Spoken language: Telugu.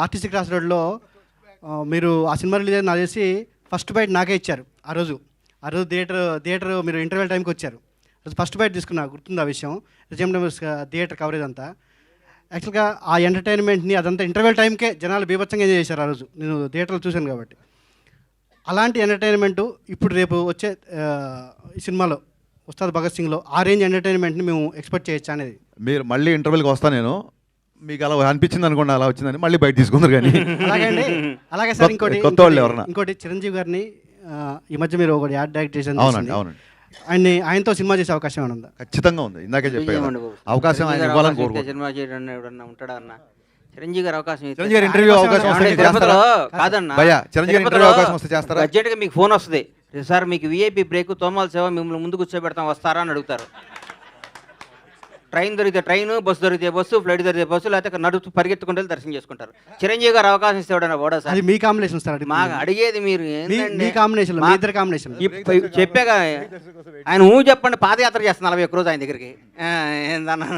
ఆర్టీసీ క్రాస్ రోడ్లో మీరు ఆ సినిమా రిలీజ్ అయిన నాకు చేసి ఫస్ట్ బైట్ నాకే ఇచ్చారు ఆ రోజు థియేటర్ మీరు ఇంటర్వెల్ టైంకి వచ్చారు. ఫస్ట్ బైట్ తీసుకున్నా, గుర్తుంది ఆ విషయం. రిజెంబర్స్ థియేటర్ కవరేజ్ అంతా యాక్చువల్గా ఆ ఎంటర్టైన్మెంట్ని అదంతా ఇంటర్వెల్ టైంకే జనాలు బీభత్సంగా ఎంజాయ్ చేశారు ఆ రోజు. నేను థియేటర్లో చూశాను కాబట్టి. అలాంటి ఎంటర్టైన్మెంటు ఇప్పుడు రేపు వచ్చే ఈ సినిమాలో ఉస్తాద్ భగత్ సింగ్లో ఆ రేంజ్ ఎంటర్టైన్మెంట్ని మేము ఎక్స్పెక్ట్ చేయొచ్చు అనేది. మీరు మళ్ళీ ఇంటర్వెల్కి వస్తాను నేను, మీకు అలా అనిపించింది అనుకోండి, అలా వచ్చిందని మళ్ళీ బయట తీసుకుందరు కానీ. అలాగే సార్ కొత్త వాళ్ళు ఎవరన్నా ఇంకోటి చిరంజీవి గారిని ఈ మధ్య మీరు ఒకటి యాడ్ డైరెక్ట్ చేశాను. అవునండి అవునండి. ఆయనతో సినిమా చేసే అవకాశం ఏమైనా ఉందా? ఖచ్చితంగా ఉంది. ఇందాకే చెప్పాను, అవకాశం ఆయన ఇవ్వాలని కోరుకుంటున్నాను. సినిమా చేయడం ఎవడన్నా ఉంటాడా అన్న? చిరంజీవి గారు అవకాశం చిరంజీవి గారు ఇంటర్వ్యూ అవకాశం వస్తే కాదన్న, చిరంజీవి ఇంటర్వ్యూ అవకాశం వస్తే చేస్తారా? బడ్జెట్గా మీకు ఫోన్ వస్తుంది, సార్ మీకు విఐపి బ్రేక్ తోమాల సేవ మిమ్మల్ని ముందు కూర్చోబెడతాం వస్తారా అని అడుగుతారు. ట్రైన్ దొరికితే ట్రైన్, బస్సు దొరికితే బస్సు, ఫ్లైట్ దొరికితే బస్సు, లేకపోతే నడుచు పరిగెత్తుకుంటే దర్శనం చేసుకుంటారు. చిరంజీవి గారు అవకాశం ఇస్తాడన్న ఓడా సార్? అది మీ కాంబినేషన్ సార్. మాకు అడిగేది మీరు మీ కాంబినేషన్, మీ ఇద్దరు కాంబినేషన్ చెప్పాక ఆయన చెప్పండి, పాదయాత్ర చేస్తాను 41 రోజు ఆయన దగ్గరికి ఏందన్నా.